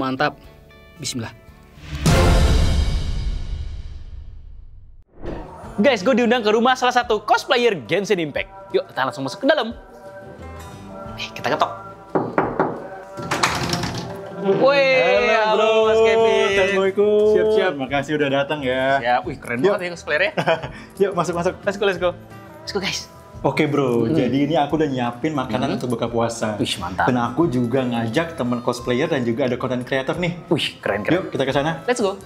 Mantap. Bismillah. Guys, gue diundang ke rumah salah satu cosplayer Genshin Impact. Yuk, kita langsung masuk ke dalam. Kita ketok. Wih, halo Mas Kevin. Assalamualaikum. Siap-siap. Makasih udah datang ya. Siap, wih keren banget ya cosplayernya. Yuk masuk. Let's go. Let's go guys. Oke bro, jadi ini aku udah nyiapin makanan untuk buka puasa. Wih, mantap. Dan aku juga ngajak teman cosplayer dan juga ada content creator nih. Wih, keren. Yuk kita ke sana. Let's go.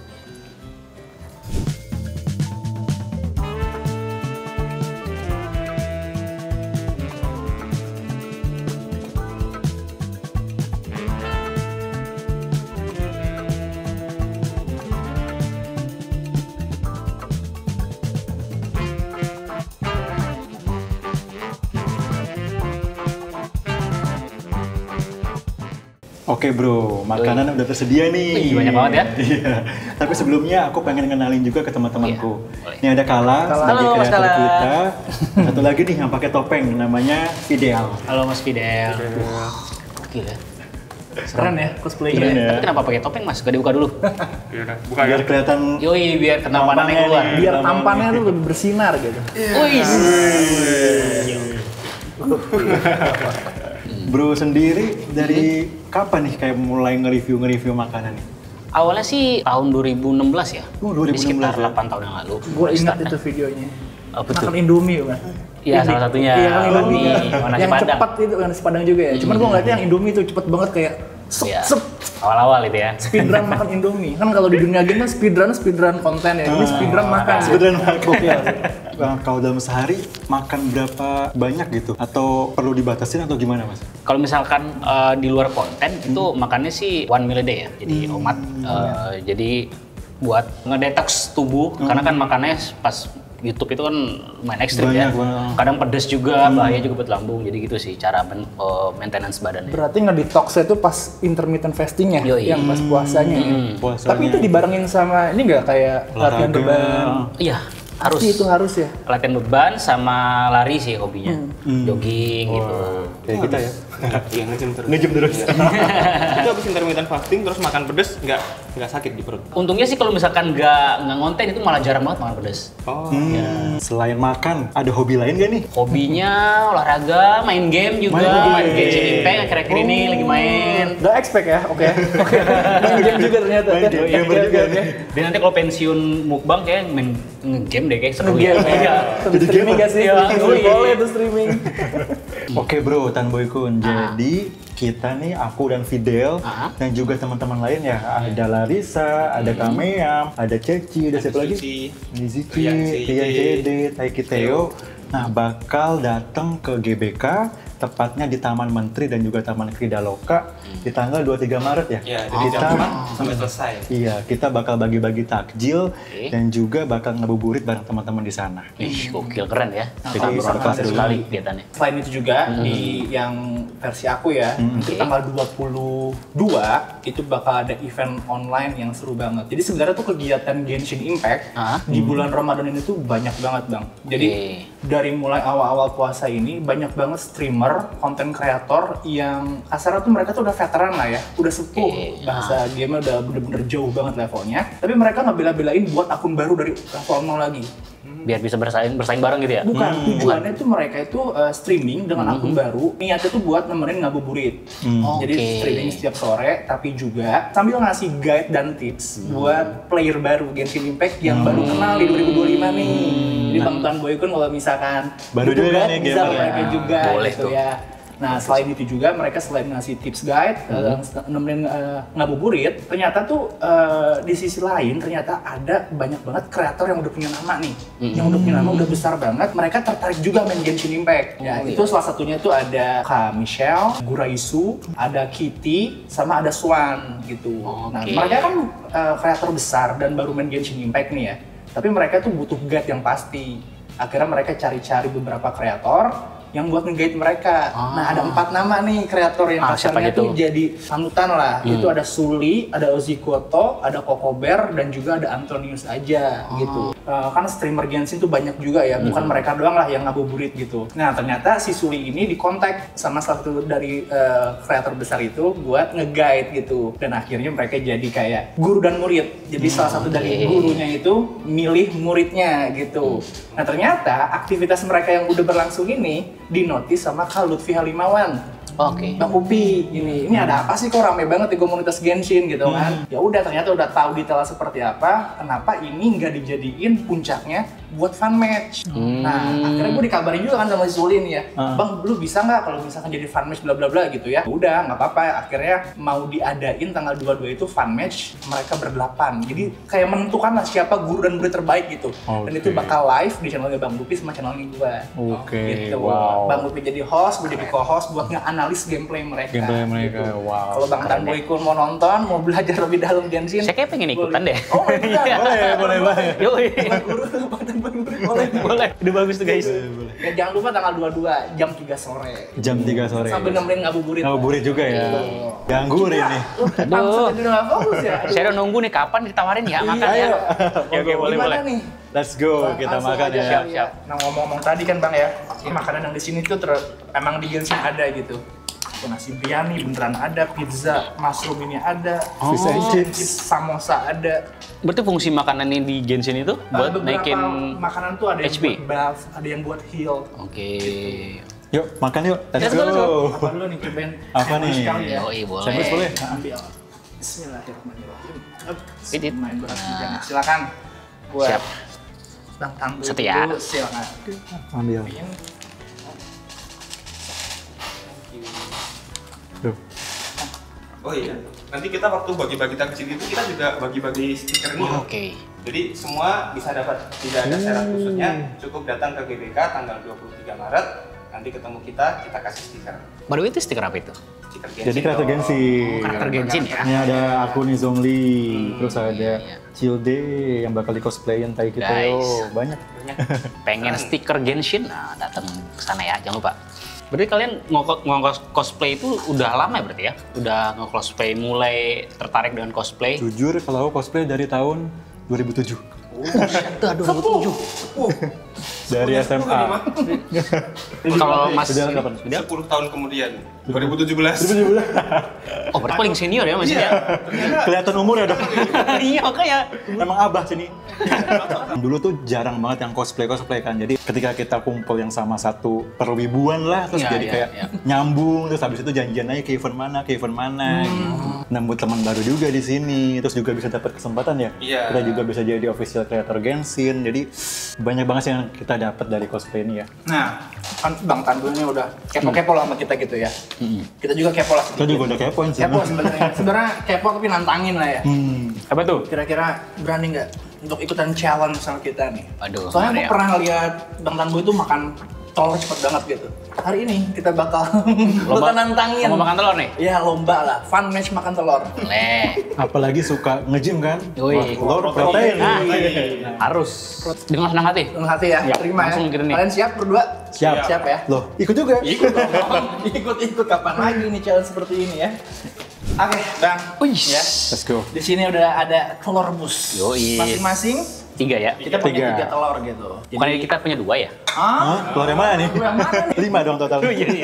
Oke bro, makanan udah tersedia nih. Wih, banyak banget ya. Iya. Tapi sebelumnya aku pengen kenalin juga ke teman-temanku. Iya, Ini ada Kala, sebagai Halo, Mas kreator Kala. kita. Satu lagi nih yang pakai topeng, namanya Fidel. Halo Mas Fidel. Oke ya. Keren ya cosplaynya. Keren ya. Tapi kenapa pakai topeng Mas? Gak dibuka dulu. Yaudah, buka Biar ya. kelihatan Yoi, biar ketampanannya keluar. nih. Biar tampannya tuh lebih bersinar gitu. Wih. Bro sendiri dari kapan nih kayak mulai nge-review makanan nih? Awalnya sih tahun 2016 ya. Oh, Jadi 2016 sekitar ya. 8 tahun yang lalu. Gue ingat Startnya. itu videonya. Apa tuh? Makan Indomie kan? Iya, salah satunya. Iya kan Indomie. Indomie, Kan? sama nasi Yang Padang. cepat itu nasi Padang juga ya. Cuman gue ngeliatnya yang Indomie itu cepet banget kayak Iya. sep. Awal-awal itu ya. Speedrun makan Indomie. Kan kalau di dunia game kan speedrun konten ya. Ini speedrun makan. Sebenarnya kalau dalam sehari makan berapa banyak gitu? Atau perlu dibatasin atau gimana mas? Kalau misalkan di luar konten itu makannya sih one meal a day ya. Jadi omat. Jadi buat ngedetox tubuh karena kan makannya pas YouTube itu kan lumayan ekstrim ya. Banyak banget. Kadang pedes juga, bahaya juga buat lambung. Jadi gitu sih cara maintenance badannya. Berarti ngedetox itu pas intermittent fasting ya, Yoi. yang pas puasanya ya. Puasanya. Tapi itu dibarengin sama ini nggak kayak latihan Olahraga. beban? Iya, harus. Pasti itu harus ya. Latihan beban sama lari sih hobinya. Jogging gitu. Kayak kita ya. Iya, nge-gym terus. Nge-gym terus. Itu habis intermittent fasting terus makan pedes nggak sakit di perut. Untungnya sih kalau misalkan nggak ngonten itu malah jarang banget makan pedas. Oh. Selain makan, ada hobi lain gak nih? Hobinya olahraga, main game juga. Main game. Genshin Impact akhir-akhir ini lagi main. Udah expect ya, oke. Main game juga ternyata. Main game, gamer juga nih. Dan nanti kalau pensiun mukbang kayak main nge-game deh kayak seru Game ya. Iya. Terus Jadi streaming gamer. gak sih? Iya, yoi. Boleh tuh streaming. Oke bro, Tan Boy Kun. Jadi kita nih, aku dan Fidel dan juga teman-teman lain ya. Ada Larissa, ada Kameam, ada Ceci, ada siapa lagi? Nizuki, Rian CD, Taiki Theo. Nah, bakal datang ke GBK, tepatnya di Taman Menteri dan juga Taman Kridaloka di tanggal 23 Maret ya. Ya, dari kita, jam 4 sampai selesai. Iya, kita bakal bagi-bagi takjil dan juga bakal ngabuburit bareng teman-teman di sana. Ih, gokil keren ya. Jadi bakal seru sekali kegiatannya. Selain itu juga di yang versi aku ya, itu tanggal 22 itu bakal ada event online yang seru banget. Jadi sebenarnya tuh kegiatan Genshin Impact di bulan Ramadan ini tuh banyak banget bang. Jadi dari mulai awal-awal puasa ini banyak banget streamer, konten kreator yang kasarnya tuh mereka tuh udah veteran lah ya, udah sepuh bahasa game udah bener-bener jauh banget levelnya. Tapi mereka nggak bela-belain buat akun baru dari level 0 lagi. Biar bisa bersaing bareng gitu ya. Bukan, tujuannya tuh mereka itu streaming dengan akun baru. Niatnya tuh buat nemenin ngabuburit. Jadi Oke. streaming setiap sore, tapi juga sambil ngasih guide dan tips buat player baru Genshin Impact yang baru kenal di 2025 nih. Jadi Bang Tan Boy Kun kalau misalkan Baru butuh juga guide, nih bisa gamer ya. mereka juga Boleh gitu tuh. ya. Nah selain itu juga mereka selain ngasih tips guide, nemenin ngabuburit, ternyata tuh di sisi lain ternyata ada banyak banget kreator yang udah punya nama nih, yang udah punya nama udah besar banget. Mereka tertarik juga main Genshin Impact. Ya itu salah satunya tuh ada Kak Michelle, Guraisu, ada Kitty, sama ada Swan gitu. Nah mereka kan kreator besar dan baru main Genshin Impact nih ya. Tapi mereka tuh butuh guide yang pasti. Akhirnya mereka cari-cari beberapa kreator yang buat nge-guide mereka. Nah, ada 4 nama nih kreator yang kasarnya tuh jadi panutan lah. Itu ada Sully, ada Ozikoto, ada Kokober, dan juga ada Antonius aja gitu. Kan streamer Genshin tuh banyak juga ya, bukan mereka doang lah yang ngabuburit gitu. Nah, ternyata si Sully ini dikontak sama satu dari kreator besar itu buat nge-guide gitu. Dan akhirnya mereka jadi kayak guru dan murid. Jadi salah satu dari gurunya itu milih muridnya gitu. Nah, ternyata aktivitas mereka yang udah berlangsung ini dinotis sama Kak Lutfi Halimawan. Bang Upi, ini ada apa sih kok rame banget di komunitas Genshin gitu kan? Ya udah, ternyata udah tahu detail seperti apa. Kenapa ini nggak dijadiin puncaknya buat fun match? Nah, akhirnya gue dikabarin juga kan sama si Sully nih ya, Bang, lu bisa nggak kalau misalkan jadi fun match bla bla bla gitu ya? Udah, nggak apa-apa. Akhirnya mau diadain tanggal 22 itu fun match mereka berdelapan. Jadi kayak menentukan lah siapa guru dan murid terbaik gitu. Dan itu bakal live di channelnya Bang Upi sama channelnya gue. Gitu. Bang Upi jadi host, gue jadi co-host buat nge-analis gameplay mereka. Gitu. Kalau Bang Tanboyku mau nonton, mau belajar lebih dalam Genshin, saya kayak pengen ikutan deh. Oh, boleh banget. Yoi. Boleh. Udah bagus tuh guys. Ya, jangan lupa tanggal 22 jam 3 sore. Jam 3 sore. Sambil nemenin ngabuburit. Ngabuburit juga ya. Gangguin nih. Aduh. Udah nggak fokus ya? Saya udah nunggu nih kapan ditawarin ya makannya. Oke, boleh. nih? Let's go, kita makan ya. Siap. Nah, ngomong-ngomong tadi kan Bang ya, ini makanan yang di sini tuh emang di Genshin ada gitu. Nasi biryani beneran ada, pizza mushroom ini ada, fish and chips, samosa ada. Berarti fungsi makanan ini di Genshin itu buat naikin makanan tuh ada yang HP? buat buff, ada yang buat heal. Oke. Yuk, makan yuk. Let's go. Apa dulu nih, cobain? Apa nih? Ya. Yoi, boleh. Sandwich boleh? Ambil. Bismillahirrahmanirrahim. Pidit. Silakan. Buat Siap. Bang Tandu Setia. dulu, silakan. Ambil. Tuh. Oh iya, nanti kita waktu bagi-bagi takjil itu kita juga bagi-bagi stiker nih. Oke. Jadi semua bisa dapat, tidak ada syarat khususnya, cukup datang ke GBK tanggal 23 Maret, nanti ketemu kita kasih stiker. By the way, itu stiker apa itu? Stiker Genshin. Jadi karakter Genshin. Karakter Genshin ya? Ini ada aku nih Zhongli, terus ada Childe yang bakal di cosplayin Tai Kiteo. Banyak. Pengen stiker Genshin? Nah, datang ke sana ya, jangan lupa. Berarti kalian cosplay itu udah lama ya berarti ya? Udah nge-cosplay, mulai tertarik dengan cosplay? Jujur kalau aku cosplay dari tahun 2007. Aduh, 2007. Dari SMA. Kalau Mas Sudah kapan? 10 tahun kemudian, 2017. Oh, berarti paling senior ya Mas ya? Kelihatan umur ya dong. Iya, makanya. Emang abah sini. Dulu tuh jarang banget yang cosplay kan. Jadi ketika kita kumpul yang sama satu perwibuan lah, terus jadi kayak nyambung, terus habis itu janjian aja ke event mana gitu. Nambah teman baru juga di sini, terus juga bisa dapat kesempatan ya. Iya. Kita juga bisa jadi official creator Genshin. Jadi banyak banget yang kita dapat dari cosplay ini ya. Nah, kan Bang Tandu ini udah kepo-kepo lah sama kita gitu ya. Kita juga kepo lah. Kita juga udah kepoin sih. Kepo sebenarnya. Sebenarnya kepo tapi nantangin lah ya. Apa tuh? Kira-kira berani nggak untuk ikutan challenge sama kita nih? Aduh. Soalnya aku pernah lihat Bang Tandu itu makan telur cepet banget gitu. Hari ini kita bakal nantangin. Mau makan telur nih? Ya, lomba lah, fun match makan telur. Boleh. Apalagi suka nge-gym kan? Yoi. Telur protein. Harus. Dengan senang hati. Dengan hati ya, Ya, terima langsung ya. kita nih. Kalian siap berdua? Siap. Siap ya? Loh, ikut juga? Ikut dong. Ikut kapan lagi nih challenge seperti ini ya? Oke, Bang. Ya. Let's go. Di sini udah ada telur rebus. Yoi. Masing-masing 3 ya? kita punya 3 telur gitu. Bukannya kita punya 2 ya? Hah? Telur yang mana nih? Telur yang mana nih? 5 dong total. Jadi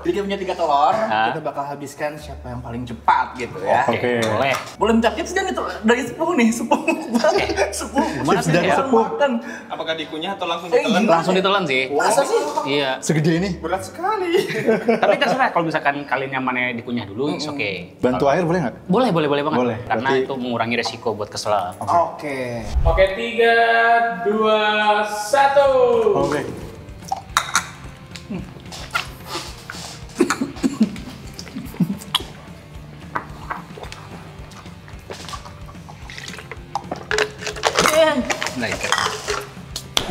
kita punya 3 telur, Ah. kita bakal habiskan siapa yang paling cepat gitu ya. Oke. Boleh. Boleh minta tips kan itu dari sepuh nih, sepuh. Gimana Tips dari ya? sepuh. Makan. Apakah dikunyah atau langsung Eh, ditelan? gila. Langsung ditelan sih. Masa sih? Iya. Segede ini. Berat sekali. Tapi terserah kalau misalkan kalian nyamannya dikunyah dulu, it's oke. Bantu air boleh nggak? Boleh banget. Boleh, Karena berarti- itu mengurangi resiko buat kesel. Oke. Oke, 3, 2, 1. Oke. Baik.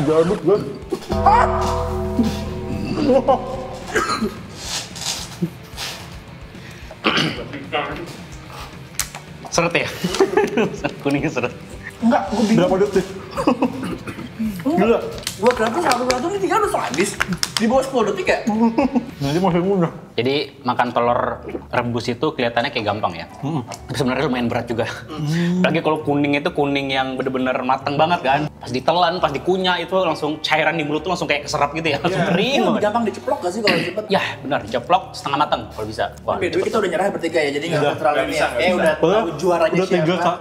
Gabut gue. Seret ya? Kuning seret. Enggak, gue bingung. Berapa detik? Gila. Gua kira tuh satu-satu nih tinggal udah habis. Di bawah 10 detik ya? Nanti masih mudah. Jadi makan telur rebus itu kelihatannya kayak gampang ya. Tapi sebenarnya lumayan berat juga. Apalagi kalau kuning itu kuning yang bener-bener mateng banget kan. Pas ditelan, pas dikunyah itu langsung cairan di mulut tuh langsung kayak keserap gitu ya. Langsung kering Ini lebih banget. gampang diceplok gak sih kalau cepet? Ya benar, diceplok setengah mateng kalau bisa. Wah, By the way, kita udah nyerah bertiga ya, jadi nggak terlalu ini ya. Udah Padahal tahu juaranya udah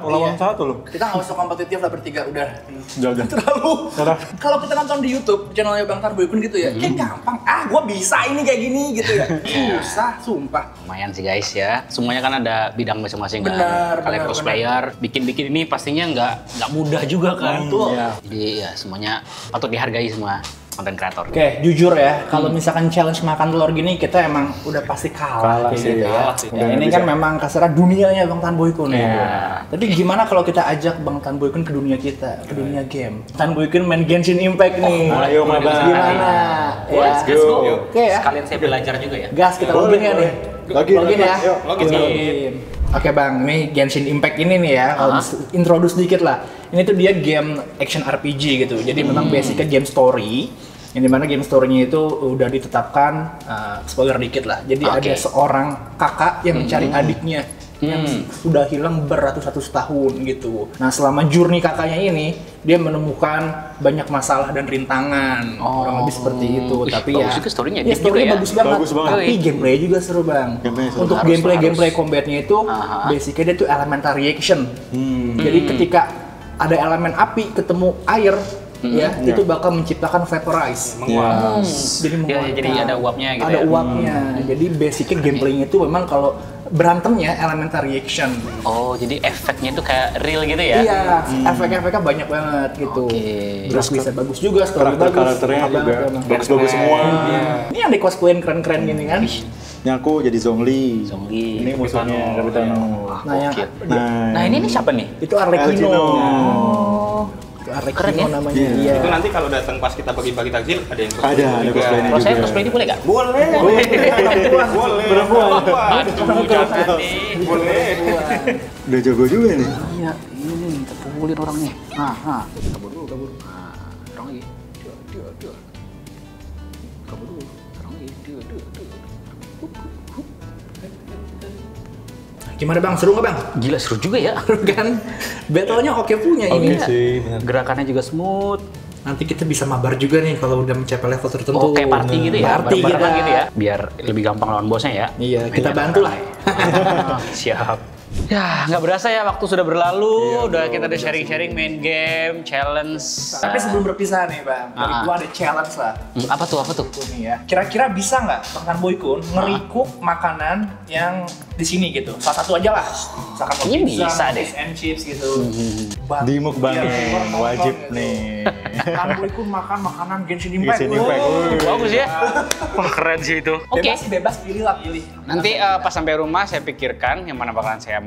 3 lawan 1 loh. Kita nggak usah kompetitif lah bertiga, udah Udah. terlalu. Udah. Kalau kita nonton di YouTube channelnya Bang Tanboy gitu ya, kayak gampang. Gua bisa ini kayak gini gitu ya. Susah, sumpah. lumayan sih guys ya. Semuanya kan ada bidang masing-masing kan. Benar, Kalian benar, cosplayer, bikin-bikin ini pastinya nggak mudah juga kan. Betul. Iya. Jadi ya semuanya patut dihargai semua konten kreator. Oke, jujur ya, kalau misalkan challenge makan telur gini, kita emang udah pasti kalah kayak sih, gitu ya. kalah sih. Ya, Udah ini nggak kan bisa. memang kasarnya dunianya Bang Tanboy Kun ya. Iya. Tapi gimana kalau kita ajak Bang Tanboy Kun ke dunia kita, ke dunia game? Tanboy Kun main Genshin Impact nih. Ayo, Mabang. Gimana? Ya. Let's go. Oke ya. Sekalian saya belajar juga ya. Gas, kita Boleh, login ya nih. Login ya. yuk. Login. Oke Bang, ini Genshin Impact ini nih ya, kalau introduce dikit lah. Ini tuh dia game action RPG gitu, jadi memang basicnya game story. Yang dimana game story-nya itu udah ditetapkan, spoiler dikit lah. Jadi ada seorang kakak yang mencari adiknya yang sudah hilang beratus-ratus tahun gitu. Nah selama journey kakaknya ini, dia menemukan banyak masalah dan rintangan. Kurang lebih seperti itu. Tapi bagus ya, juga story-nya, ya deep juga story-nya ya. bagus banget. Bagus banget. Tapi gameplay juga seru bang. Gameplay seru. Untuk Harus. gameplay combatnya itu, basicnya dia tuh elemental reaction. Jadi ketika ada elemen api ketemu air, ya itu bakal menciptakan vaporize. Iya. Jadi Ya, jadi ada uapnya gitu ada ya. uapnya. Jadi basicnya gameplaynya itu memang kalau berantemnya elemental reaction. Oh, jadi efeknya itu kayak real gitu ya? Iya, efek-efeknya banyak banget gitu. Oke. Terus bisa bagus juga, story bagus. Karakternya Enak juga banget emang. bagus-bagus semua. Ini yang di cosplayin keren-keren gini kan. Ini aku jadi Zhongli. Zhongli, Ini musuhnya Capitano. Nah, yang Oke. Nah, Nah, ini siapa nih? itu Arlecchino. Arlecchino. Itu Arlecchino Keren ya? namanya. Iya. Iya. Itu nanti kalau datang pas kita bagi-bagi takjil ada yang ada cosplaynya Kalau saya juga. cosplay ini boleh nggak? Boleh. Perempuan. Aduh, jangan nih. Boleh. Udah jago juga nih. Iya, ini nih, kita pukulin orangnya. Nah. Kabur dulu. Nah, orang lagi. Dia. Kabur dulu. Orang lagi. Dia. Gimana bang, seru nggak bang? Gila, seru juga ya. Seru kan? Battle-nya oke punya ini. Oke sih, benar. Gerakannya juga smooth. Nanti kita bisa mabar juga nih kalau udah mencapai level tertentu. Oh, kayak party gitu ya? Party Bareng-barengan kita. gitu ya? Biar lebih gampang lawan bosnya ya? Iya, kita bantu lah. Siap. Ya, nggak berasa ya waktu sudah berlalu. Kita udah sharing-sharing main game, challenge. Tapi sebelum berpisah nih bang, dari gua ada challenge lah. Apa tuh? Tuh nih ya. Kira-kira bisa nggak Bang Tanboy Kun nge-recook makanan yang di sini gitu? Salah satu aja lah. Misalkan mau Kayaknya pizza, bisa mau deh. fish and chips gitu. Bang, Di mukbangin, biar viewer nonton wajib gitu. nih. Tanboy Kun makan makanan Genshin Impact. Genshin Impact. Bagus ya? Wah, keren sih itu. Oke. Bebas pilih lah pilih. Nanti pas sampai rumah saya pikirkan yang mana bakalan saya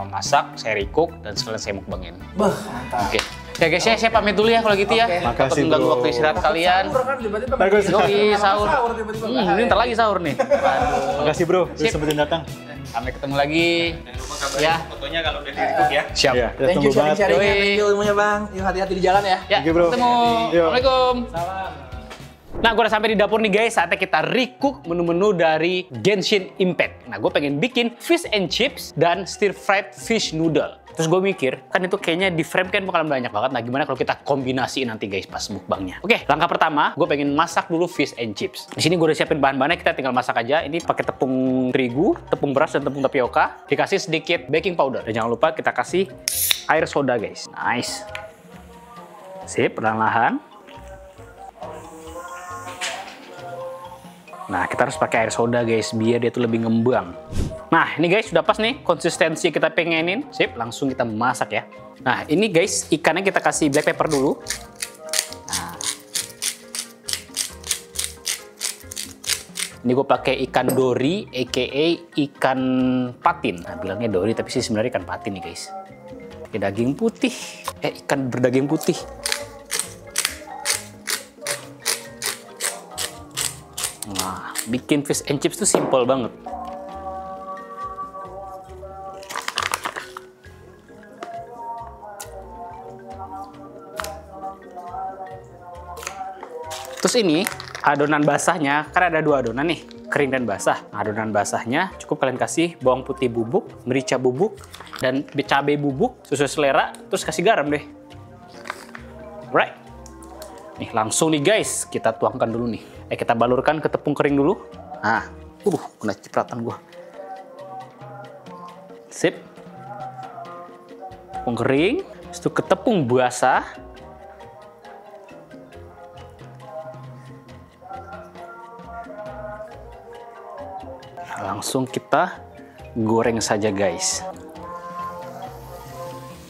masak, saya recook, dan sekalian saya mukbangin. Bah, mantap. Oke. Ya guys ya, saya pamit dulu ya kalau gitu ya. Oke. Takut Makasih, mengganggu bro. waktu istirahat kalian. Sahur kan tiba-tiba Bagus. Yoi, sahur. tiba-tiba. Ini ntar lagi sahur nih. Aduh. Makasih bro, udah Sip. sempetin datang. Sampai ketemu lagi. Jangan lupa kabarin Ya. fotonya kalau udah di-recook ya. Siap. Ya, kita Thank you tunggu banget. sharing-sharingnya, Yoi. thank you ilmunya bang. Yuk hati-hati di jalan ya. Ya, Thank you, bro. ketemu. Yuk. Assalamualaikum. Salam. Nah, gue udah sampai di dapur nih guys, saatnya kita recook menu-menu dari Genshin Impact. Nah, gue pengen bikin fish and chips dan stir fried fish noodle. Terus gue mikir, kan itu kayaknya di frame kan bakalan banyak banget. Nah, gimana kalau kita kombinasiin nanti guys pas mukbangnya. Oke, langkah pertama, gue pengen masak dulu fish and chips. Di sini gue udah siapin bahan-bahannya, kita tinggal masak aja. Ini pakai tepung terigu, tepung beras, dan tepung tapioka. Dikasih sedikit baking powder. Dan jangan lupa kita kasih air soda guys. Nice. Sip, perlahan-lahan. Nah, kita harus pakai air soda guys, biar dia tuh lebih ngembang. Nah, ini guys sudah pas nih konsistensi kita pengenin. Sip, langsung kita masak ya. Nah, ini guys ikannya kita kasih black pepper dulu. Nah. Ini gue pakai ikan dori, aka ikan patin. Nah, bilangnya dori tapi sih sebenarnya ikan patin nih guys. Pakai daging putih, ikan berdaging putih. Nah, bikin fish and chips tuh simple banget. Terus ini adonan basahnya, kan ada 2 adonan nih, kering dan basah. Adonan basahnya cukup kalian kasih bawang putih bubuk, merica bubuk, dan cabai bubuk sesuai selera, terus kasih garam deh. Right. Nih langsung nih guys, kita tuangkan dulu nih. Kita balurkan ke tepung kering dulu. Nah, kena cipratan gua. Sip. Tepung kering, itu ke tepung basah. Langsung kita goreng saja guys.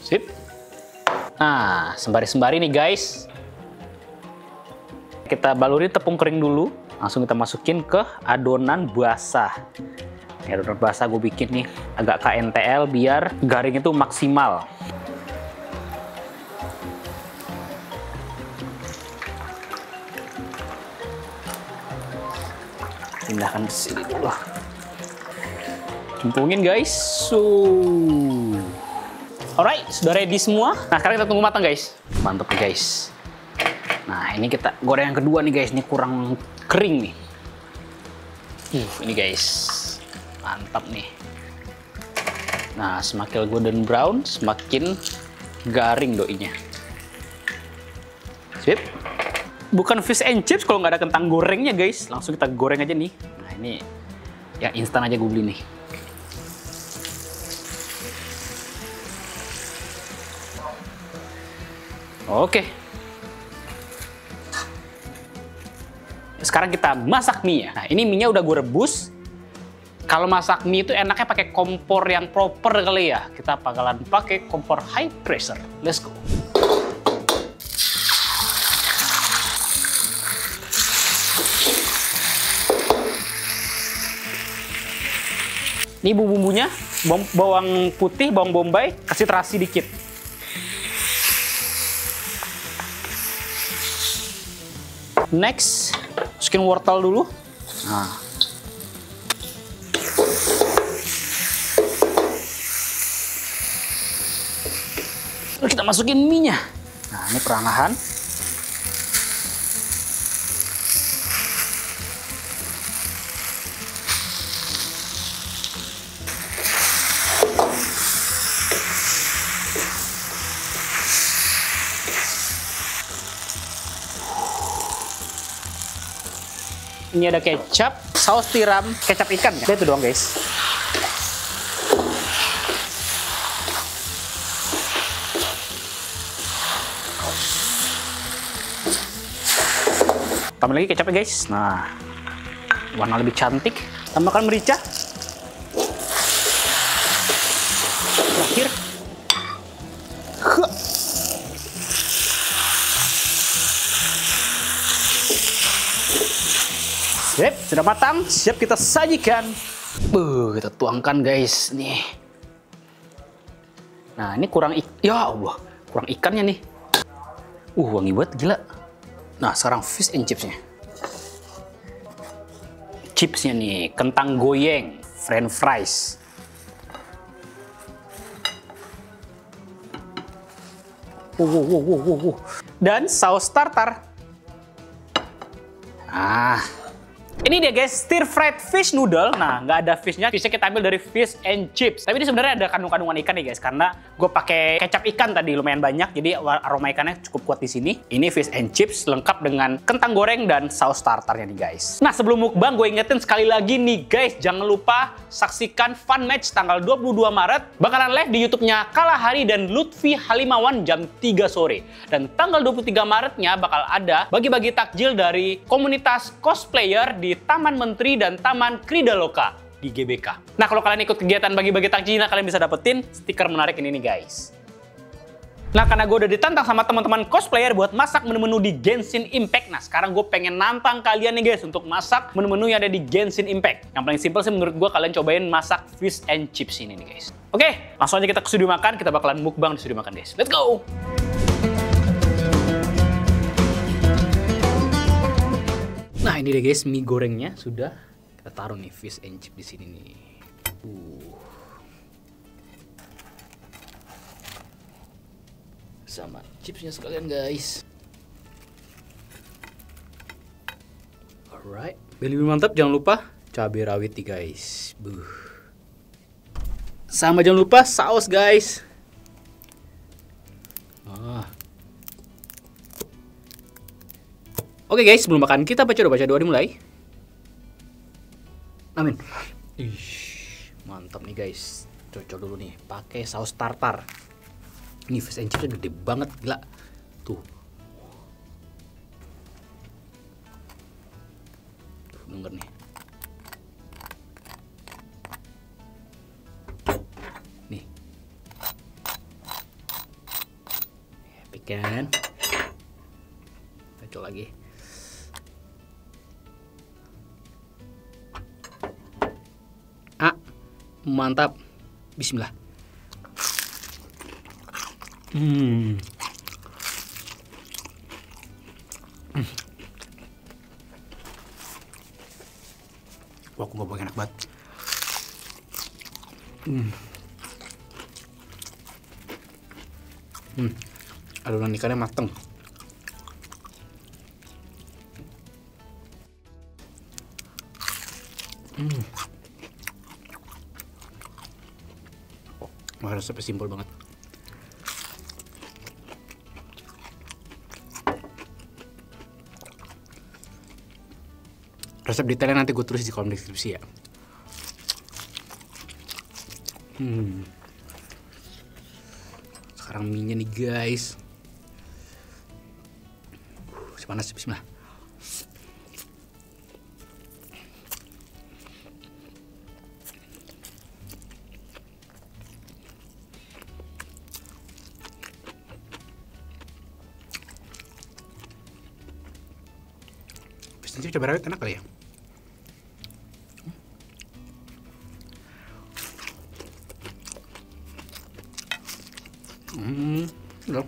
Sip. Nah, sembari-sembari nih guys. Kita baluri tepung kering dulu. Langsung kita masukin ke adonan basah. Ini adonan basah gue bikin nih agak KNTL biar garing itu maksimal. Pindahkan ke sini dulu. Cemplungin guys. Alright, sudah ready semua. Nah, sekarang kita tunggu matang guys. Mantap nih guys. Nah, ini kita goreng yang kedua nih guys. Ini kurang kering nih. Ini guys. Mantap nih. Nah, semakin golden brown, semakin garing doinya. Sip. Bukan fish and chips kalau nggak ada kentang gorengnya guys. Langsung kita goreng aja nih. Nah, ini yang instan aja gue beli nih. Oke. Sekarang kita masak mie ya. Nah, ini mie-nya udah gue rebus. Kalau masak mie itu enaknya pakai kompor yang proper kali ya. Kita bakalan pakai kompor high pressure. Let's go. Ini bumbu-bumbunya, bawang putih, bawang bombay, kasih terasi dikit. Next, masukin wortel dulu. Nah. Lalu kita masukin mie-nya. Nah, ini perlahan. Ini ada kecap, saus tiram, kecap ikan. Ya, itu doang guys. Tambah lagi kecapnya guys. Nah, warna lebih cantik. Tambahkan merica. Terakhir. Sip, sudah matang, siap kita sajikan. Kita tuangkan guys, nih. Nah, ini kurang ya Allah, kurang ikannya nih. Wangi banget, gila. Nah, sekarang fish and chipsnya. Chipsnya nih, kentang goyang, french fries. Dan saus tartar. Ini dia guys, stir fried fish noodle. Nah, nggak ada fishnya kita ambil dari fish and chips. Tapi ini sebenarnya ada kandungan ikan nih guys, karena gue pakai kecap ikan tadi lumayan banyak, jadi aroma ikannya cukup kuat di sini. Ini fish and chips lengkap dengan kentang goreng dan saus tartarnya nih guys. Nah, sebelum mukbang gue ingetin sekali lagi nih guys, jangan lupa saksikan Fun Match tanggal 22 Maret bakalan live di YouTube-nya Kalahari dan Lutfi Halimawan jam 3 sore. Dan tanggal 23 Maretnya bakal ada bagi-bagi takjil dari komunitas cosplayer di Taman Menteri dan Taman Kridaloka di GBK. Nah, kalau kalian ikut kegiatan bagi-bagi takjilnya, kalian bisa dapetin stiker menarik ini nih guys. Nah, karena gue udah ditantang sama teman-teman cosplayer buat masak menu-menu di Genshin Impact. Nah, sekarang gue pengen nantang kalian nih guys untuk masak menu-menu yang ada di Genshin Impact. Yang paling simpel sih menurut gue, kalian cobain masak fish and chips ini nih guys. Oke, langsung aja kita ke studio makan. Kita bakalan mukbang di studio makan guys. Let's go! Nah, ini deh guys, mie gorengnya sudah kita taruh nih fish and chip di sini nih. Sama chipsnya sekalian guys. Alright. Biar lebih mantap jangan lupa cabai rawit nih guys. Sama jangan lupa saus guys. Oke guys, sebelum makan kita baca doa dimulai. Amin. Mantap nih guys. Cocok dulu nih, pakai saus tartar. Ini fish and chipsnya gede banget, gila. Tuh. Denger nih. Nih. Epic kan? Cocok lagi. Mantap. Bismillah. Wah, aku ngomong enak banget. Adonan ikannya mateng. Wah, resepnya simpel banget. Resep detailnya nanti gue tulis di kolom deskripsi ya. Sekarang mie-nya nih guys. Panas, bismillah. Nanti coba rawit enak kali ya. Loh.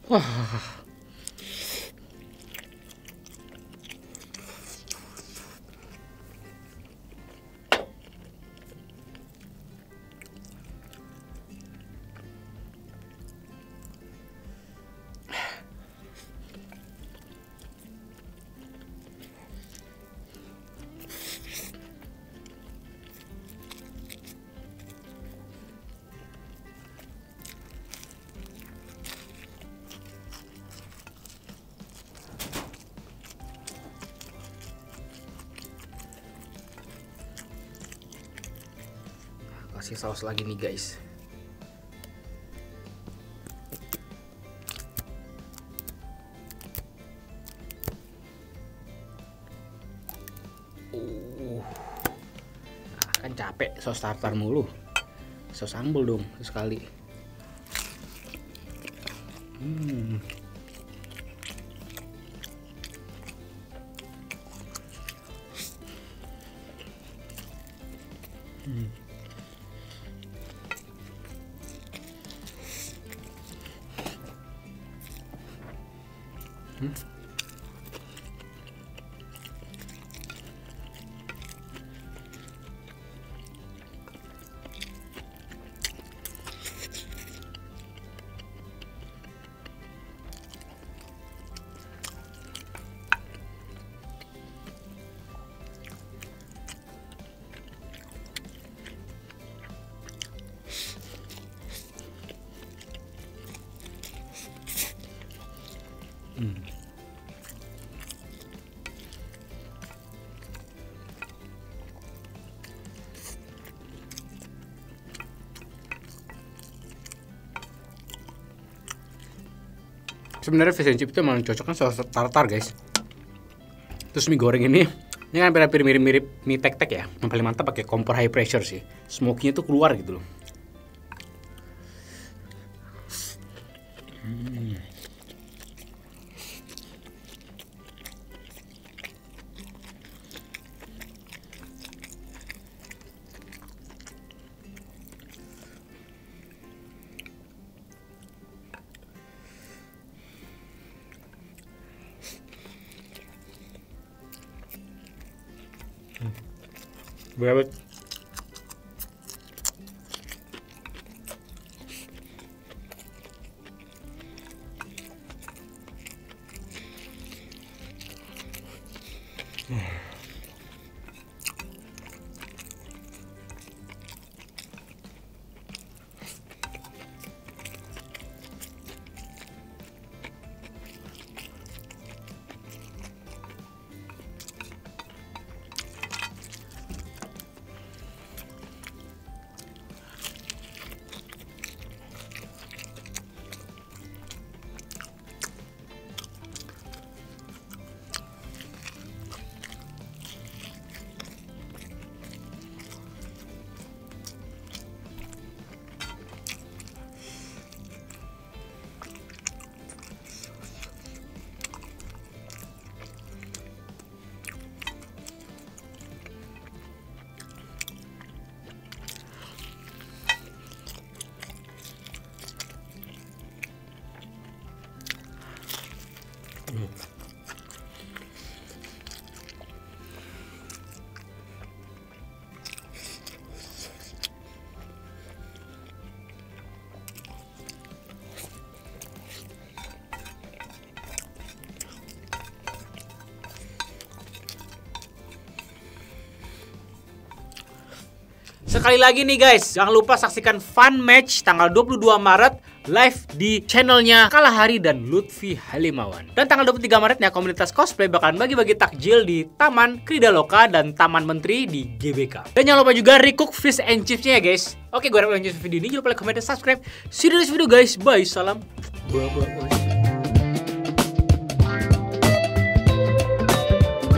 Wah. Kasih saus lagi nih guys. Nah, kan capek saus tartar mulu. Saus sambal dong sekali. Sebenarnya fish and chip itu emang cocok kan saus tartar guys. Terus mie goreng ini kan hampir mirip-mirip mie tek-tek ya. Yang paling mantap pakai kompor high pressure sih. Smoky-nya tuh keluar gitu loh. Banget. Sekali lagi nih guys, jangan lupa saksikan Fun Match tanggal 22 Maret live di channelnya Kalahari dan Lutfi Halimawan. Dan tanggal 23 Maretnya komunitas cosplay bakalan bagi-bagi takjil di Taman Kridaloka dan Taman Menteri di GBK. Dan jangan lupa juga recook fish and chipsnya ya guys. Oke, gue harap kalian video ini. Jangan lupa like, comment, dan subscribe. See you di next video guys. Bye, salam. Bye.